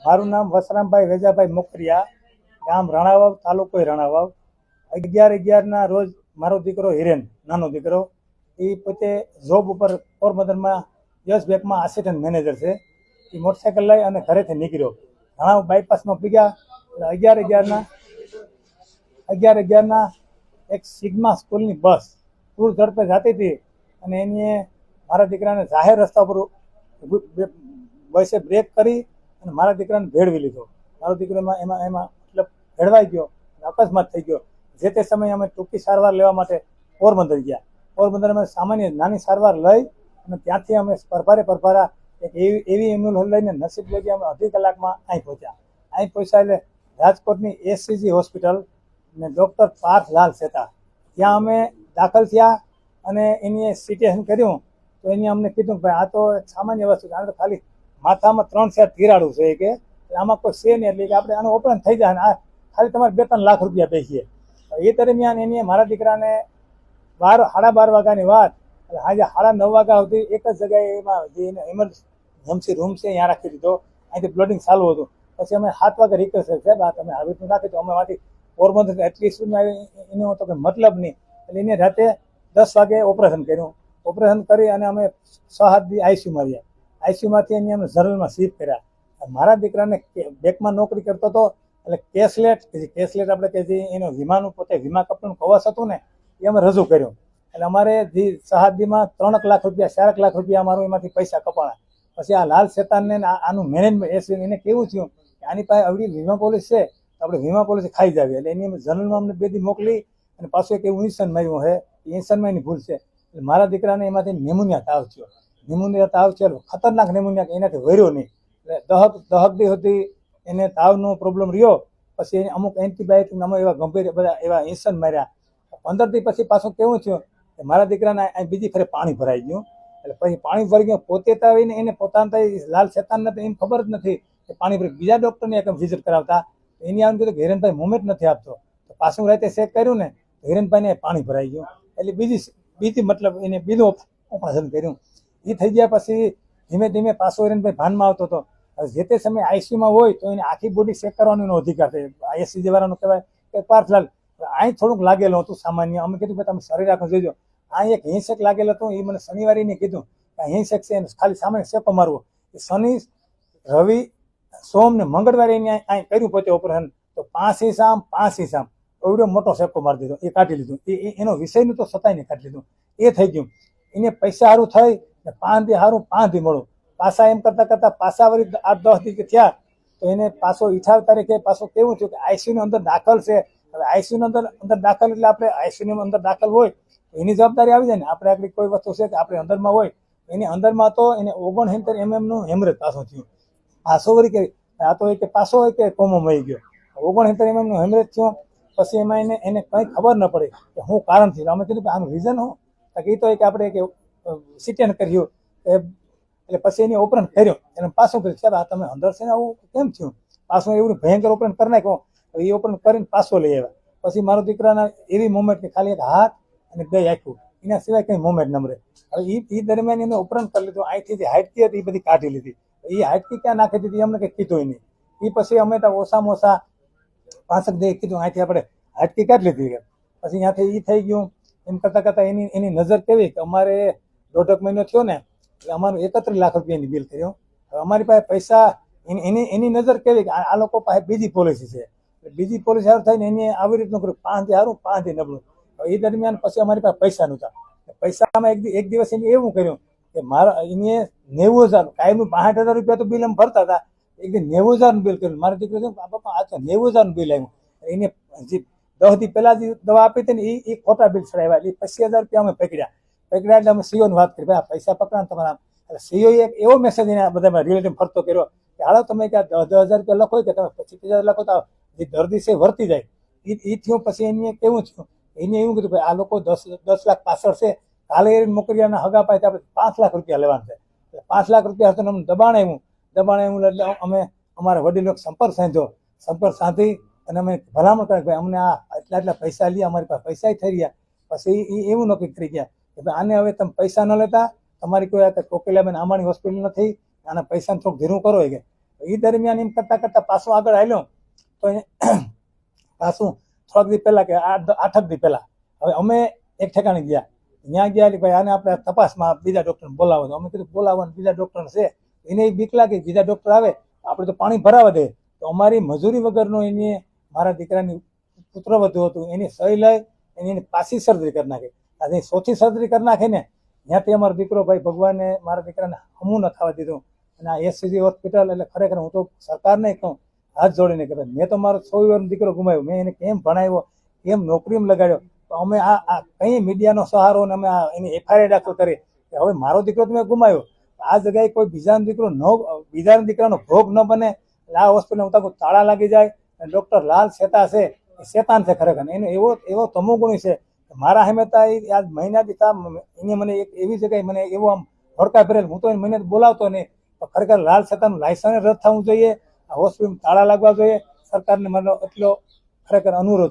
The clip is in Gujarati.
મારું નામ વસરામભાઈ વેજાભાઈ મોકરિયા, ગામ રણાવાવ, તાલુકો રણાવાવ। 11/11 રોજ મારો દીકરો હિરેન, નાનો દીકરો, એ પોતે જોબ ઉપર પોરબંદરમાં યસ બેંકમાં આસિસ્ટન્ટ મેનેજર છે। એ મોટરસાઇકલ લઈ અને ઘરેથી નીકળ્યો, રણાવાવ બાયપાસમાં પીગ્યા। 11/11 એક સિગ્મા સ્કૂલની બસ પૂર ઝડપે જતી હતી અને એને મારા દીકરાને જાહેર રસ્તા પર બસે બ્રેક કરી અને મારા દીકરાને ભેળવી લીધો। મારો દીકરો એમાં મતલબ ભેળવાઈ ગયો, અકસ્માત થઈ ગયો। જે તે સમયે અમે ટૂંકી સારવાર લેવા માટે પોરબંદર ગયા। પોરબંદરમાં સામાન્ય નાની સારવાર લઈ અને ત્યાંથી અમે પરભારા એક એવી એમ્બ્યુલન્સ લઈને નસીબ લઈ અમે અડધી કલાકમાં અહીં પહોંચ્યા। અહીં પહોંચ્યા એટલે રાજકોટની એસસીજી હોસ્પિટલ ને ડૉક્ટર પાર્થલાલ સેતા, ત્યાં અમે દાખલ થયા અને એની સિટેશન કર્યું તો એને અમને કીધું કે ભાઈ આ તો સામાન્ય વસ્તુ છે, આ તો ખાલી માથામાં 3 તિરાડું છે કે આમાં કોઈ છે નહીં, એટલે કે આપણે આનું ઓપરેશન થઈ જાય, આ ખાલી તમારે 2-3 લાખ રૂપિયા બેસીએ। એ દરમિયાન એને મારા દીકરાને 12:30 વાગ્યાની વાત, આજે 9:30 વાગ્યા સુધી એક જ જગ્યાએ એમાં જે ઇમરજન્સી રૂમ છે ત્યાં રાખી દીધો। અહીંથી બ્લડિંગ ચાલુ હતું। પછી અમે 7 વાગે રિક્વેસ્ટ કરી, સાહેબ આ તમે આવી રીતનું રાખી દો, અમે માંથી પોરબંદર એટલી સ્પીડમાં આવી એનો તો કંઈ મતલબ નહીં। એટલે એને રાતે 10 વાગે ઓપરેશન કર્યું। ઓપરેશન કરી અને અમે 6-7 દી આઈસીયુમાં રહ્યા। આઈસીયુમાંથી એને અમે જનરલમાં શિફ્ટ કર્યા। મારા દીકરાને બેંકમાં નોકરી કરતો હતો એટલે કેશલેટ આપણે કે જે એનો વીમાનું પોતે વીમા કંપનીનું કવચ હતું ને એ અમે રજૂ કર્યું। એટલે અમારે જે 7 દીમાં 3 લાખ રૂપિયા 4 લાખ રૂપિયા અમારું એમાંથી પૈસા કપાણા। પછી આ લાલ શેતાનને આનું મેનેજમેન્ટ એને કેવું થયું કે આની પાસે આવડી વીમા પોલિસી છે તો આપણે વીમા પોલિસી ખાઈ જાવી, એટલે એની જનરલમાં અમને 2 દી મોકલી અને પાછું એક એવું ઇન્સન માર્યું છે, એ ઇન્સનમાં એની ભૂલ છે। એટલે મારા દીકરાને એમાંથી નેમોનિયા તાવ થયો। નેમોનિયા તાવ થયો ખતરનાક નેમોનિયા, એનાથી વર્યો નહીં, એટલે દહક દી સુધી એને તાવનો પ્રોબ્લેમ રહ્યો। પછી એને અમુક એન્ટીબાયોટિક અમે એવા ગંભીર બધા એવા ઇન્સન માર્યા। 15 દી પછી પાછું કેવું થયું કે મારા દીકરાને બીજી ફરે પાણી ભરાઈ ગયું। એટલે પછી પાણી ભરી ગયું, પોતે તો આવીને એને પોતાના લાલ શેતાનને તો એમ ખબર જ નથી કે પાણી ભરી, બીજા ડૉક્ટરને એક વિઝિટ કરાવતા એની આવીને કીધું કે હિરેનભાઈ મુવમેન્ટ નથી આપતો, તો પાછું રાતે ચેક કર્યું ને હિરેનભાઈને પાણી ભરાઈ ગયું। એટલે બીજી મતલબ એને બીજું ઓપરેશન કર્યું। એ થઈ ગયા પછી ધીમે ધીમે પાછો હિરેનભાઈ ભાનમાં આવતો હતો। જે તે સમયે આઈસીયુમાં હોય તો એને આખી બોડી ચેક કરવાનો એનો અધિકાર છે, આઈએસસીજી વાળાનો કહેવાય કે પાર્થલાલ અહીં થોડુંક લાગેલું હતું સામાન્ય। અમે કીધું કે તમે શરીર આખું જોઈજો, અહીં એક હિંસક લાગેલું હતું, એ મને શનિવારે એને કીધું કે હિંસક છે, ખાલી સામાન્ય શેપો મારવો। શનિ, રવિ, સોમ ને મંગળવારે એને અહીં કર્યું પોતે ઓપરેશન, તો 5 ઇંચ એવડો મોટો શેપો મારી દીધો, એ કાઢી લીધું। એનો વિષયનું તો સતાય નહીં કાઢી લીધું, એ થઈ ગયું। એને પૈસા સારું થઈ ને 5 દી સારું 5 દી મળું, પાછા એમ કરતા પાછા વળી 8-10 દી થયા તો એને પાછો 28 તારીખે પાછો કેવું થયું કે આઈસીયુની અંદર દાખલ છે। હવે આઈસીયુની અંદર દાખલ એટલે આપણે આઈસીયુની અંદર દાખલ હોય એની જવાબદારી આવી જાય ને, આપણે આગળ કોઈ વસ્તુ છે કે આપણે અંદરમાં હોય, એની અંદરમાં તો એને 69 mm હેમરેજ પાછો થયું। પાછો વળી કે આ તો કે પાછો કે કોમો મળી ગયો, 69 mm હેમરેજ થયો। પછી એમાં એને કંઈ ખબર ન પડી કે શું કારણ થયું। અમે કીધું કે આનું રીઝન શું, એ તો કે આપણે કે સિટેન કર્યું, એટલે પછી એની ઓપરેશન કર્યું, એને પાછું કર્યું, સાહેબ આ તમે અંદર છે ને આવું કેમ થયું, પાછું એવું ભયંકર ઓપરેશન કરી નાખ્યું। એ ઓપરેશન કરીને પાછો લઈ આવ્યા। પછી મારો દીકરાના એવી મોમેન્ટ કે ખાલી એક હાથ અને 2 આંખું, એના સિવાય કંઈ મોમેન્ટ ન મળે। હવે એ દરમિયાન એને ઓપરેશન કરી લીધું, અહીંથી જે હાઇટકી હતી એ બધી કાઢી લીધી। એ હાઇટકી ક્યાં નાખી દીધી અમને કંઈ કીધું નહીં। એ પછી અમે તો ઓછામાં ઓછા 5 દી કીધું અહીંથી આપણે હાઇટકી કાઢી લીધી। પછી ત્યાંથી એ થઈ ગયું। એમ કરતાં એની નજર કેવી કે અમારે 1.5 મહિનો થયો ને એટલે અમારું 31 લાખ રૂપિયાની બિલ કર્યું। હવે અમારી પાસે પૈસા, એની નજર કેવી કે આ લોકો પાસે બીજી પોલિસી છે, બીજી પોલિસી સારું થઈને એને આવી રીતનું કર્યું, 5 દી સારું 5 દી નબળું। એ દરમિયાન પછી અમારી પાસે પૈસા નહોતા। પૈસામાં એક દિવસ એને એવું કર્યું કે મારા એને 90,000 કાયમનું 65,000 રૂપિયા તો બિલ અમે ભરતા હતા, એક દી 90,000 બિલ કર્યું। મારા દીકરો બાપા આ તો 90,000 બિલ આવ્યું। એને જે 10 દી પહેલા જે દવા આપી હતી ને એ ખોટા બિલ ચડાવ્યા, એટલે 25,000 રૂપિયા અમે પકડ્યા। એટલે અમે સીઓને વાત કરી, ભાઈ પૈસા પકડા તમારા। એટલે સીઓએ એક એવો મેસેજ એને બધા રિલેટિવ ફરતો કર્યો કે હાલો તમે કે 10,000 રૂપિયા લખો કે તમે 25,000 લખો તો જે દર્દી છે વર્તી જાય। એ થયું। પછી એને કેવું થયું, એને એવું કીધું ભાઈ આ લોકો 10 લાખ પાછળ છે, કાલે મોકરિયાના હગા પાસે આપણે 5 લાખ રૂપિયા લેવાના છે। એટલે 5 લાખ રૂપિયા હતું અમને દબાણ આવ્યું એટલે અમે અમારા વડીલો સંપર્ક સાધી અને અમે ભલામણ કરે ભાઈ અમને આ એટલા પૈસા લઈએ, અમારી પાસે પૈસા થઈ રહ્યા। પછી એ એવું નક્કી કરી ગયા કે ભાઈ આને હવે તમે પૈસા ન લેતા તમારી કોઈ આ કોકિલાબેન આંબાણી હોસ્પિટલ નથી, આના પૈસાને થોડુંક ધીરું કરો કે એ દરમિયાન એમ કરતા પાછું આગળ હાલ્યો તો પાછું થોડાક દી પહેલા કે 8 દી પહેલા હવે અમે એક ઠેકાણે ગયા, ત્યાં ગયા એટલે ભાઈ આને આપણે તપાસમાં બીજા ડોક્ટરને બોલાવો. તો અમે કીધું બોલાવવાનું બીજા ડોક્ટર છે, એને બીક લાગે બીજા ડોક્ટર આવે આપણે તો પાણી ભરાવા દે. તો અમારી મજૂરી વગરનો એને મારા દીકરાની પુત્રવધુ હતું એની સહી લઈ એની પાછી સર્જરી કરી નાખી. આજે ચોથી સર્જરી કરી નાખી ને ત્યાંથી અમારો દીકરો ભાઈ ભગવાને મારા દીકરાને હમું ન થવા દીધું. અને આ એસસીજી હોસ્પિટલ એટલે ખરેખર હું તો સરકારને કહું હાથ જોડીને કે મેં તો મારો 6 વર્ષનો દીકરો ગુમાવ્યો, મેં એને કેમ ભણાવ્યો, કેમ નોકરીમાં લગાડ્યો. તો અમે આ કઈ મીડિયાનો સહારો અને અમે એની એફઆઈઆર દાખલ કરી કે હવે મારો દીકરો તો મેં ગુમાવ્યો, આ જગ્યાએ કોઈ બીજાનો દીકરો બીજાના દીકરાનો ભોગ ન બને. આ હોસ્પિટલ હું તારું તાળા લાગી જાય. ડોક્ટર લાલ શેતા છે એ શેતાન છે ખરેખર, એનો એવો તમોગુણી છે. મારા હેમેતા આજ મહિના દીધા એને મને એક એવી જગ્યાએ મને એવો આમ ભડકા ભરેલ, હું તો એને મહિને બોલાવતો નહીં. તો ખરેખર લાલ શેતાનું લાયસન્સ રદ થવું જોઈએ, આ હોસ્પિટલ તાળા લાગવા જોઈએ. સરકારને મારો એટલો ખરેખર અનુરોધ